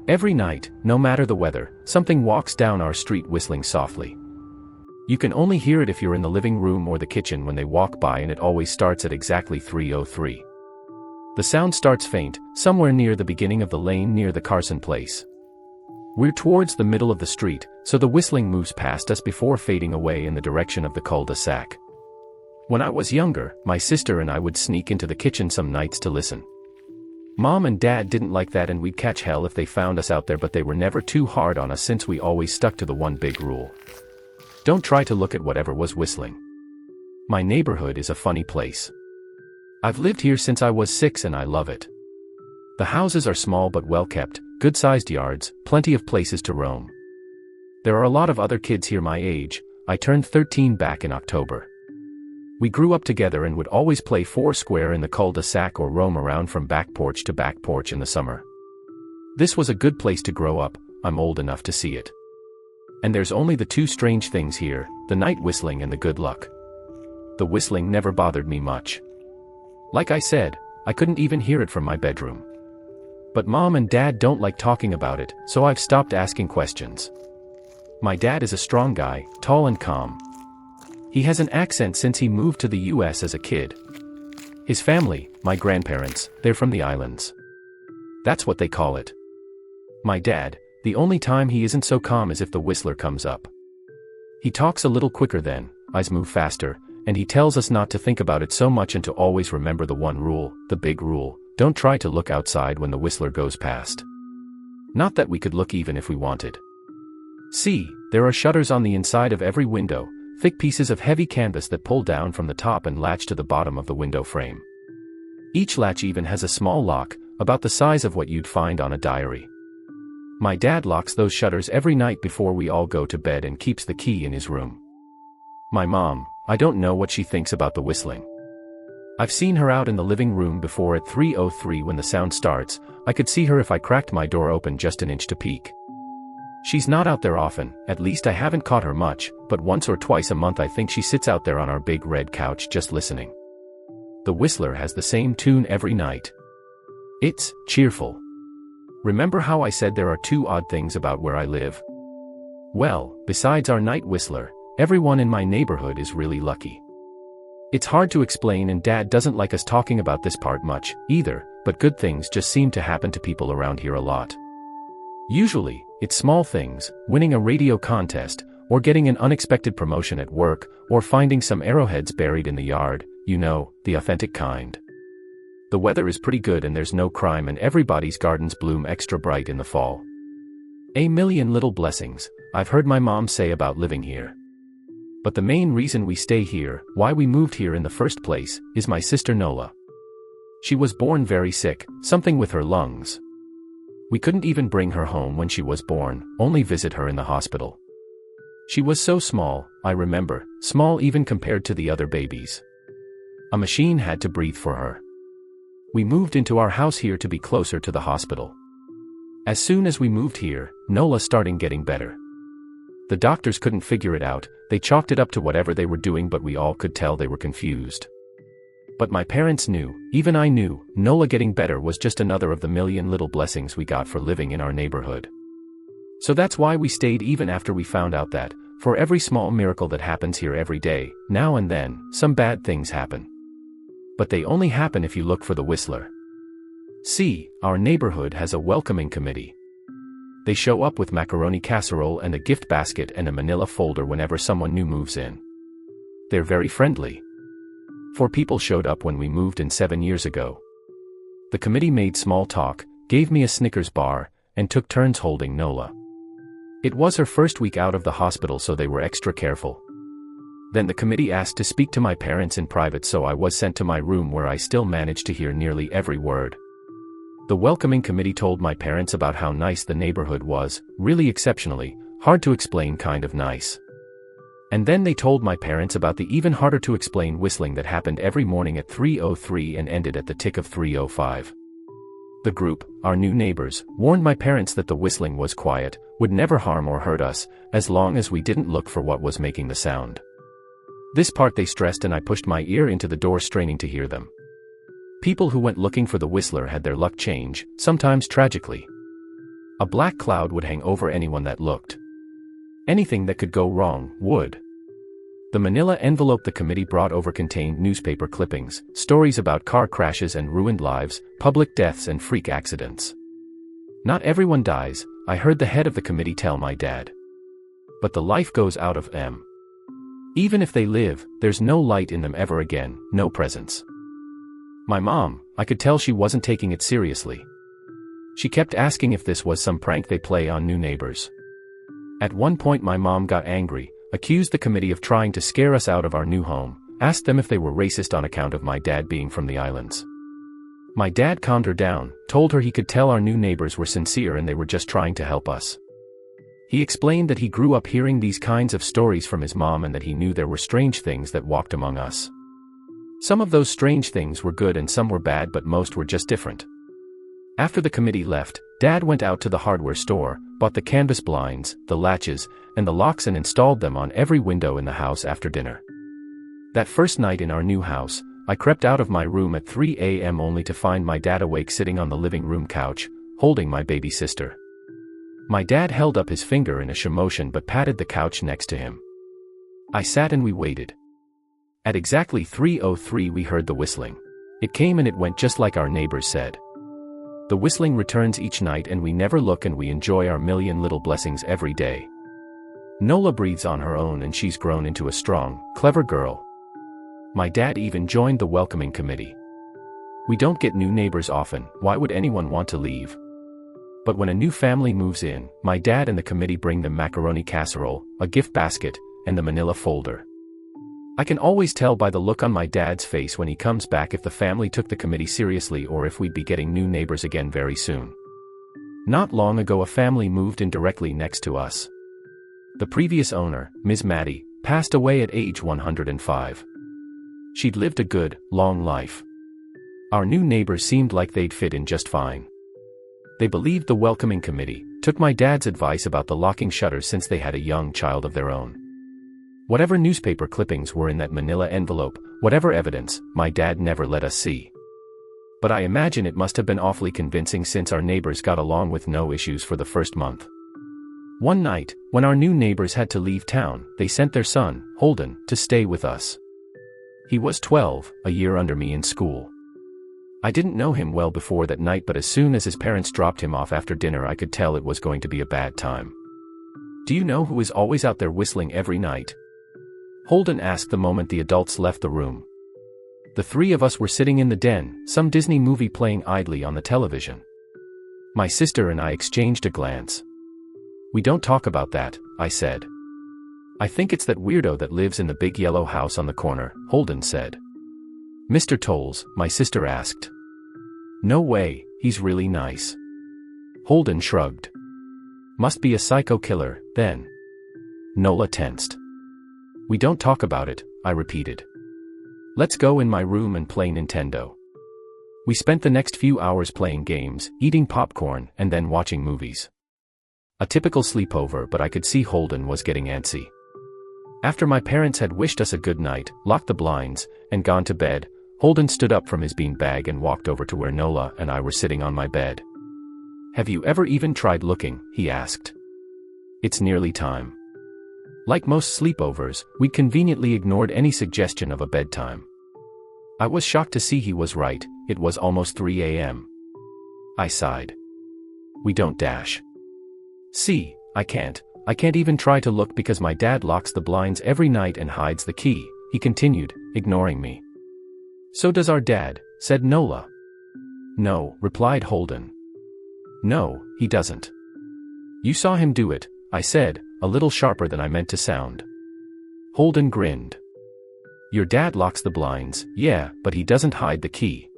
Every night, no matter the weather, something walks down our street whistling softly. You can only hear it if you're in the living room or the kitchen when they walk by, and it always starts at exactly 3:03. The sound starts faint, somewhere near the beginning of the lane near the Carson place. We're towards the middle of the street, so the whistling moves past us before fading away in the direction of the cul-de-sac. When I was younger, my sister and I would sneak into the kitchen some nights to listen. Mom and Dad didn't like that, and we'd catch hell if they found us out there, but they were never too hard on us since we always stuck to the one big rule. Don't try to look at whatever was whistling. My neighborhood is a funny place. I've lived here since I was 6 and I love it. The houses are small but well kept, good-sized yards, plenty of places to roam. There are a lot of other kids here my age. I turned 13 back in October. We grew up together and would always play foursquare in the cul-de-sac or roam around from back porch to back porch in the summer. This was a good place to grow up. I'm old enough to see it. And there's only the two strange things here, the night whistling and the good luck. The whistling never bothered me much. Like I said, I couldn't even hear it from my bedroom. But Mom and Dad don't like talking about it, so I've stopped asking questions. My dad is a strong guy, tall and calm. He has an accent since he moved to the US as a kid. His family, my grandparents, they're from the islands. That's what they call it. My dad, the only time he isn't so calm is if the whistler comes up. He talks a little quicker then, eyes move faster, and he tells us not to think about it so much and to always remember the one rule, the big rule: don't try to look outside when the whistler goes past. Not that we could look even if we wanted. See, there are shutters on the inside of every window, thick pieces of heavy canvas that pull down from the top and latch to the bottom of the window frame. Each latch even has a small lock, about the size of what you'd find on a diary. My dad locks those shutters every night before we all go to bed and keeps the key in his room. My mom, I don't know what she thinks about the whistling. I've seen her out in the living room before at 3:03 when the sound starts. I could see her if I cracked my door open just an inch to peek. She's not out there often, at least I haven't caught her much, but once or twice a month I think she sits out there on our big red couch just listening. The whistler has the same tune every night. It's cheerful. Remember how I said there are two odd things about where I live? Well, besides our night whistler, everyone in my neighborhood is really lucky. It's hard to explain, and Dad doesn't like us talking about this part much, either, but good things just seem to happen to people around here a lot. Usually, it's small things, winning a radio contest, or getting an unexpected promotion at work, or finding some arrowheads buried in the yard, you know, the authentic kind. The weather is pretty good and there's no crime, and everybody's gardens bloom extra bright in the fall. A million little blessings, I've heard my mom say about living here. But the main reason we stay here, why we moved here in the first place, is my sister Nola. She was born very sick, something with her lungs. We couldn't even bring her home when she was born, only visit her in the hospital. She was so small, I remember, small even compared to the other babies. A machine had to breathe for her. We moved into our house here to be closer to the hospital. As soon as we moved here, Nola started getting better. The doctors couldn't figure it out, they chalked it up to whatever they were doing, but we all could tell they were confused. But my parents knew, even I knew, Nola getting better was just another of the million little blessings we got for living in our neighborhood. So that's why we stayed even after we found out that, for every small miracle that happens here every day, now and then, some bad things happen. But they only happen if you look for the whistler. See, our neighborhood has a welcoming committee. They show up with macaroni casserole and a gift basket and a manila folder whenever someone new moves in. They're very friendly. 4 people showed up when we moved in 7 years ago. The committee made small talk, gave me a Snickers bar, and took turns holding Nola. It was her first week out of the hospital, so they were extra careful. Then the committee asked to speak to my parents in private, so I was sent to my room where I still managed to hear nearly every word. The welcoming committee told my parents about how nice the neighborhood was, really exceptionally, hard to explain kind of nice. And then they told my parents about the even harder to explain whistling that happened every morning at 3:03 and ended at the tick of 3:05. The group, our new neighbors, warned my parents that the whistling was quiet, would never harm or hurt us, as long as we didn't look for what was making the sound. This part they stressed, and I pushed my ear into the door straining to hear them. People who went looking for the whistler had their luck change, sometimes tragically. A black cloud would hang over anyone that looked. Anything that could go wrong would. The manila envelope the committee brought over contained newspaper clippings, stories about car crashes and ruined lives, public deaths and freak accidents. Not everyone dies, I heard the head of the committee tell my dad. But the life goes out of them. Even if they live, there's no light in them ever again, no presence. My mom, I could tell she wasn't taking it seriously. She kept asking if this was some prank they play on new neighbors. At one point my mom got angry, accused the committee of trying to scare us out of our new home, asked them if they were racist on account of my dad being from the islands. My dad calmed her down, told her he could tell our new neighbors were sincere and they were just trying to help us. He explained that he grew up hearing these kinds of stories from his mom and that he knew there were strange things that walked among us. Some of those strange things were good and some were bad, but most were just different. After the committee left, Dad went out to the hardware store, bought the canvas blinds, the latches, and the locks and installed them on every window in the house after dinner. That first night in our new house, I crept out of my room at 3 a.m. only to find my dad awake sitting on the living room couch, holding my baby sister. My dad held up his finger in a motion but patted the couch next to him. I sat and we waited. At exactly 3:03 we heard the whistling. It came and it went just like our neighbors said. The whistling returns each night and we never look and we enjoy our million little blessings every day. Nola breathes on her own and she's grown into a strong, clever girl. My dad even joined the welcoming committee. We don't get new neighbors often, why would anyone want to leave? But when a new family moves in, my dad and the committee bring them macaroni casserole, a gift basket, and the manila folder. I can always tell by the look on my dad's face when he comes back if the family took the committee seriously or if we'd be getting new neighbors again very soon. Not long ago a family moved in directly next to us. The previous owner, Ms. Maddie, passed away at age 105. She'd lived a good, long life. Our new neighbors seemed like they'd fit in just fine. They believed the welcoming committee, took my dad's advice about the locking shutters since they had a young child of their own. Whatever newspaper clippings were in that manila envelope, whatever evidence, my dad never let us see. But I imagine it must have been awfully convincing since our neighbors got along with no issues for the first month. One night, when our new neighbors had to leave town, they sent their son, Holden, to stay with us. He was 12, a year under me in school. I didn't know him well before that night, but as soon as his parents dropped him off after dinner I could tell it was going to be a bad time. Do you know who is always out there whistling every night? Holden asked the moment the adults left the room. The three of us were sitting in the den, some Disney movie playing idly on the television. My sister and I exchanged a glance. We don't talk about that, I said. I think it's that weirdo that lives in the big yellow house on the corner, Holden said. Mr. Tolles, my sister asked. No way, he's really nice. Holden shrugged. Must be a psycho killer, then. Nola tensed. We don't talk about it, I repeated. Let's go in my room and play Nintendo. We spent the next few hours playing games, eating popcorn, and then watching movies. A typical sleepover, but I could see Holden was getting antsy. After my parents had wished us a good night, locked the blinds, and gone to bed, Holden stood up from his beanbag and walked over to where Nola and I were sitting on my bed. Have you ever even tried looking? He asked. It's nearly time. Like most sleepovers, we conveniently ignored any suggestion of a bedtime. I was shocked to see he was right, it was almost 3 a.m. I sighed. We don't dash. See, I can't even try to look because my dad locks the blinds every night and hides the key, he continued, ignoring me. So does our dad, said Nola. No, replied Holden. No, he doesn't. You saw him do it, I said, a little sharper than I meant to sound. Holden grinned. Your dad locks the blinds, yeah, but he doesn't hide the key.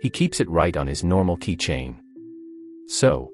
He keeps it right on his normal keychain. So?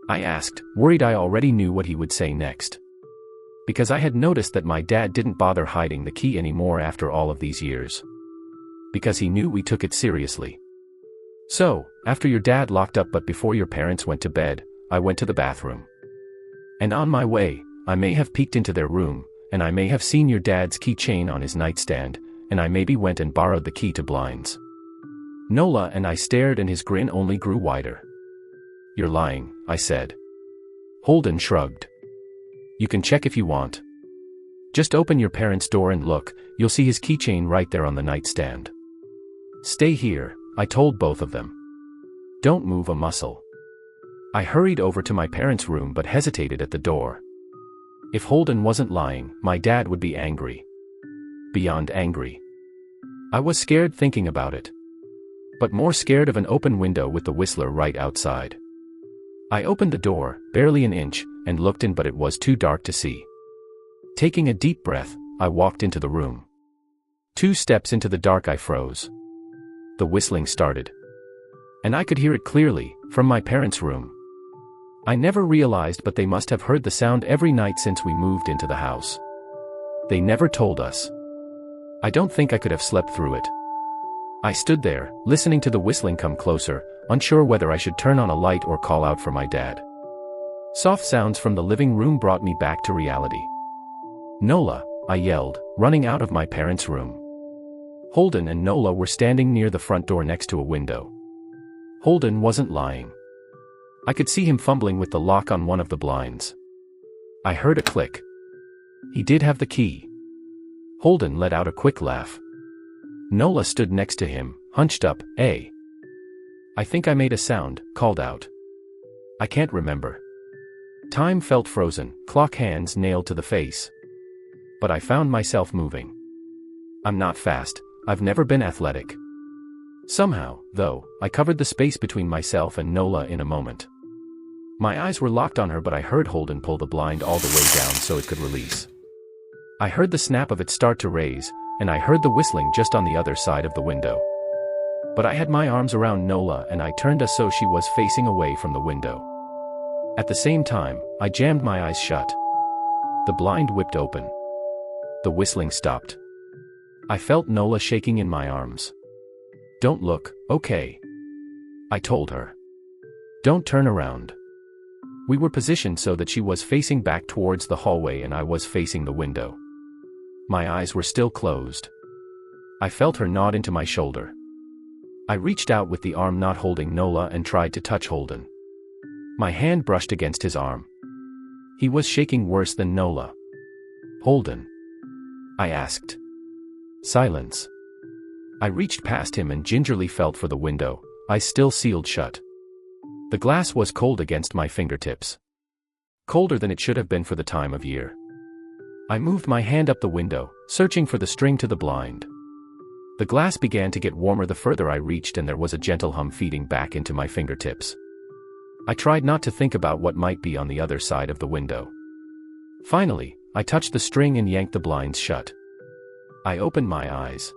I asked, worried I already knew what he would say next. Because I had noticed that my dad didn't bother hiding the key anymore after all of these years. Because he knew we took it seriously. So, after your dad locked up but before your parents went to bed, I went to the bathroom. And on my way, I may have peeked into their room, and I may have seen your dad's keychain on his nightstand, and I maybe went and borrowed the key to blinds. Nola and I stared and his grin only grew wider. "You're lying," I said. Holden shrugged. "You can check if you want. Just open your parents' door and look, you'll see his keychain right there on the nightstand." "Stay here," I told both of them. "Don't move a muscle." I hurried over to my parents' room but hesitated at the door. If Holden wasn't lying, my dad would be angry. Beyond angry. I was scared thinking about it. But more scared of an open window with the Whistler right outside. I opened the door, barely an inch, and looked in, but it was too dark to see. Taking a deep breath, I walked into the room. 2 steps into the dark I froze. The whistling started. And I could hear it clearly, from my parents' room. I never realized, but they must have heard the sound every night since we moved into the house. They never told us. I don't think I could have slept through it. I stood there, listening to the whistling come closer, unsure whether I should turn on a light or call out for my dad. Soft sounds from the living room brought me back to reality. "Nola," I yelled, running out of my parents' room. Holden and Nola were standing near the front door next to a window. Holden wasn't lying. I could see him fumbling with the lock on one of the blinds. I heard a click. He did have the key. Holden let out a quick laugh. Nola stood next to him, hunched up. "Hey." "I think I made a sound," called out. "I can't remember." Time felt frozen, clock hands nailed to the face. But I found myself moving. I'm not fast, I've never been athletic. Somehow, though, I covered the space between myself and Nola in a moment. My eyes were locked on her, but I heard Holden pull the blind all the way down so it could release. I heard the snap of it start to raise, and I heard the whistling just on the other side of the window. But I had my arms around Nola and I turned us so she was facing away from the window. At the same time, I jammed my eyes shut. The blind whipped open. The whistling stopped. I felt Nola shaking in my arms. "Don't look, okay?" I told her. "Don't turn around." We were positioned so that she was facing back towards the hallway and I was facing the window. My eyes were still closed. I felt her nod into my shoulder. I reached out with the arm not holding Nola and tried to touch Holden. My hand brushed against his arm. He was shaking worse than Nola. "Holden?" I asked. Silence. I reached past him and gingerly felt for the window, eyes still sealed shut. The glass was cold against my fingertips. Colder than it should have been for the time of year. I moved my hand up the window, searching for the string to the blind. The glass began to get warmer the further I reached, and there was a gentle hum feeding back into my fingertips. I tried not to think about what might be on the other side of the window. Finally, I touched the string and yanked the blinds shut. I opened my eyes.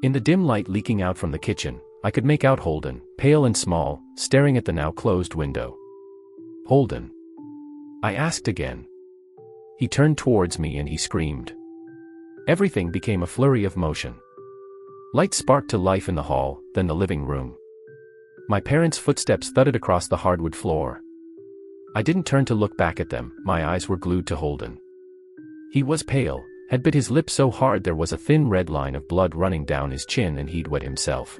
In the dim light leaking out from the kitchen, I could make out Holden, pale and small, staring at the now closed window. "Holden?" I asked again. He turned towards me and he screamed. Everything became a flurry of motion. Light sparked to life in the hall, then the living room. My parents' footsteps thudded across the hardwood floor. I didn't turn to look back at them, my eyes were glued to Holden. He was pale, had bit his lip so hard there was a thin red line of blood running down his chin and he'd wet himself.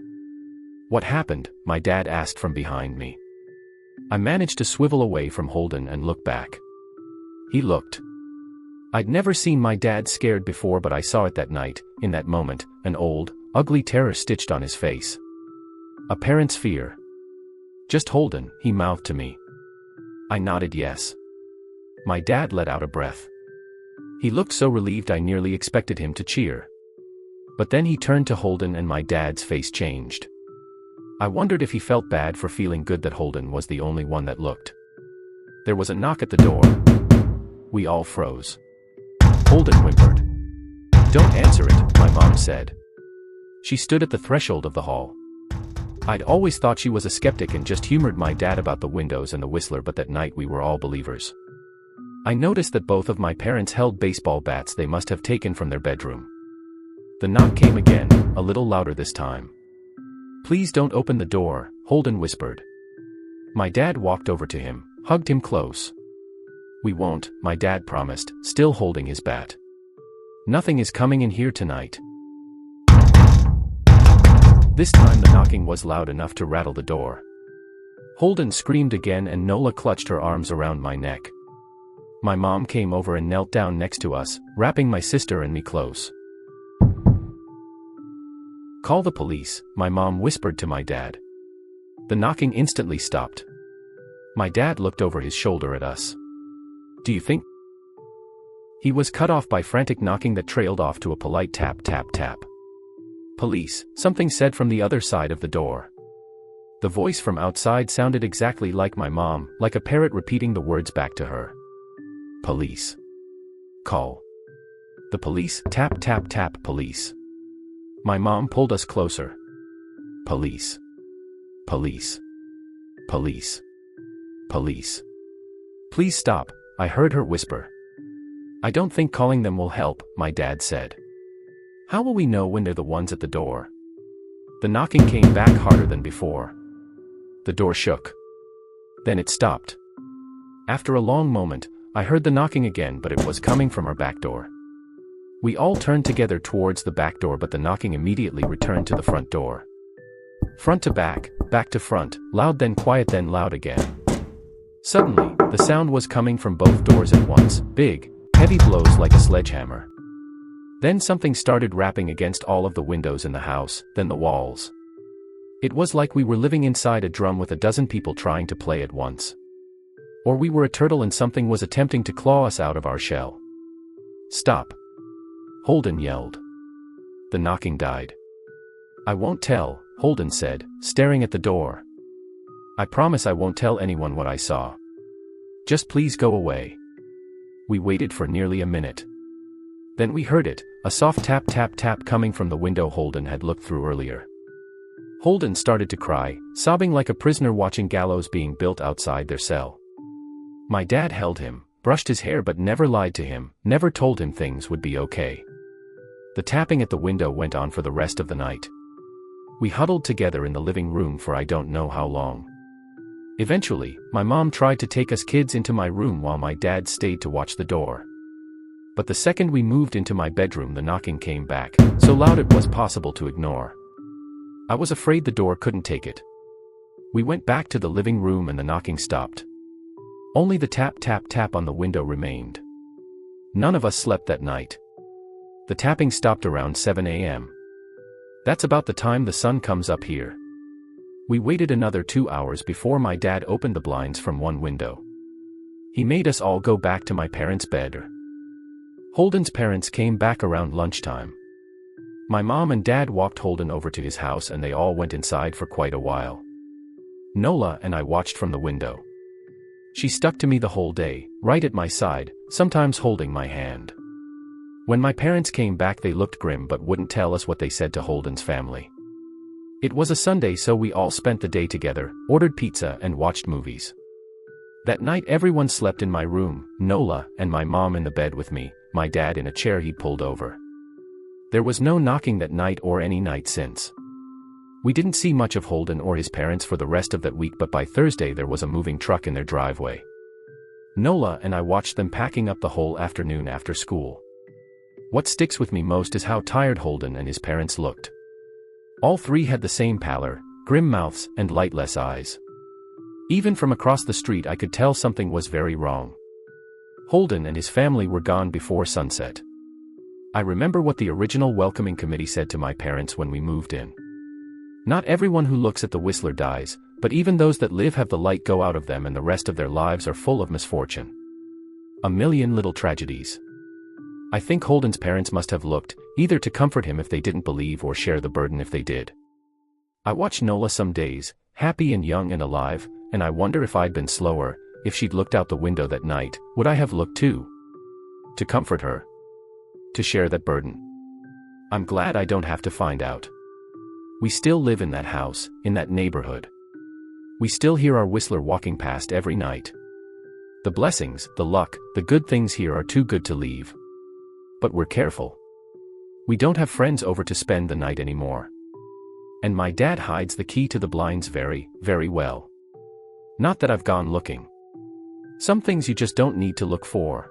"What happened?" my dad asked from behind me. I managed to swivel away from Holden and look back. He looked. I'd never seen my dad scared before, but I saw it that night, in that moment, an old, ugly terror stitched on his face. A parent's fear. "Just Holden," he mouthed to me. I nodded yes. My dad let out a breath. He looked so relieved I nearly expected him to cheer. But then he turned to Holden and my dad's face changed. I wondered if he felt bad for feeling good that Holden was the only one that looked. There was a knock at the door. We all froze. Holden whimpered. "Don't answer it," my mom said. She stood at the threshold of the hall. I'd always thought she was a skeptic and just humored my dad about the windows and the Whistler, but that night we were all believers. I noticed that both of my parents held baseball bats they must have taken from their bedroom. The knock came again, a little louder this time. "Please don't open the door," Holden whispered. My dad walked over to him, hugged him close. "We won't," my dad promised, still holding his bat. "Nothing is coming in here tonight." This time the knocking was loud enough to rattle the door. Holden screamed again and Nola clutched her arms around my neck. My mom came over and knelt down next to us, wrapping my sister and me close. "Call the police," my mom whispered to my dad. The knocking instantly stopped. My dad looked over his shoulder at us. "Do you think?" He was cut off by frantic knocking that trailed off to a polite tap tap tap. "Police," something said from the other side of the door. The voice from outside sounded exactly like my mom, like a parrot repeating the words back to her. "Police. Call. The police, tap tap tap, police." My mom pulled us closer. "Police. Police. Police. Police. Please stop," I heard her whisper. "I don't think calling them will help," my dad said. "How will we know when they're the ones at the door?" The knocking came back harder than before. The door shook. Then it stopped. After a long moment, I heard the knocking again, but it was coming from our back door. We all turned together towards the back door, but the knocking immediately returned to the front door. Front to back to front, loud then quiet then loud again. Suddenly, the sound was coming from both doors at once, big, heavy blows like a sledgehammer. Then something started rapping against all of the windows in the house, then the walls. It was like we were living inside a drum with a dozen people trying to play at once. Or we were a turtle and something was attempting to claw us out of our shell. "Stop!" Holden yelled. The knocking died. "I won't tell," Holden said, staring at the door. "I promise I won't tell anyone what I saw. Just please go away." We waited for nearly a minute. Then we heard it, a soft tap tap tap coming from the window Holden had looked through earlier. Holden started to cry, sobbing like a prisoner watching gallows being built outside their cell. My dad held him, brushed his hair but never lied to him, never told him things would be okay. The tapping at the window went on for the rest of the night. We huddled together in the living room for I don't know how long. Eventually, my mom tried to take us kids into my room while my dad stayed to watch the door. But the second we moved into my bedroom, the knocking came back, so loud it was possible to ignore. I was afraid the door couldn't take it. We went back to the living room and the knocking stopped. Only the tap tap tap on the window remained. None of us slept that night. The tapping stopped around 7 a.m. That's about the time the sun comes up here. We waited another 2 hours before my dad opened the blinds from one window. He made us all go back to my parents' bed. Holden's parents came back around lunchtime. My mom and dad walked Holden over to his house and they all went inside for quite a while. Nola and I watched from the window. She stuck to me the whole day, right at my side, sometimes holding my hand. When my parents came back they looked grim but wouldn't tell us what they said to Holden's family. It was a Sunday so we all spent the day together, ordered pizza and watched movies. That night everyone slept in my room, Nola and my mom in the bed with me, my dad in a chair he'd pulled over. There was no knocking that night or any night since. We didn't see much of Holden or his parents for the rest of that week, but by Thursday there was a moving truck in their driveway. Nola and I watched them packing up the whole afternoon after school. What sticks with me most is how tired Holden and his parents looked. All three had the same pallor, grim mouths and lightless eyes. Even from across the street I could tell something was very wrong. Holden and his family were gone before sunset. I remember what the original welcoming committee said to my parents when we moved in. Not everyone who looks at the Whistler dies, but even those that live have the light go out of them and the rest of their lives are full of misfortune. A million little tragedies. I think Holden's parents must have looked, either to comfort him if they didn't believe or share the burden if they did. I watch Nola some days, happy and young and alive, and I wonder if I'd been slower, if she'd looked out the window that night, would I have looked too? To comfort her. To share that burden. I'm glad I don't have to find out. We still live in that house, in that neighborhood. We still hear our Whistler walking past every night. The blessings, the luck, the good things here are too good to leave. But we're careful. We don't have friends over to spend the night anymore. And my dad hides the key to the blinds very, very well. Not that I've gone looking. Some things you just don't need to look for.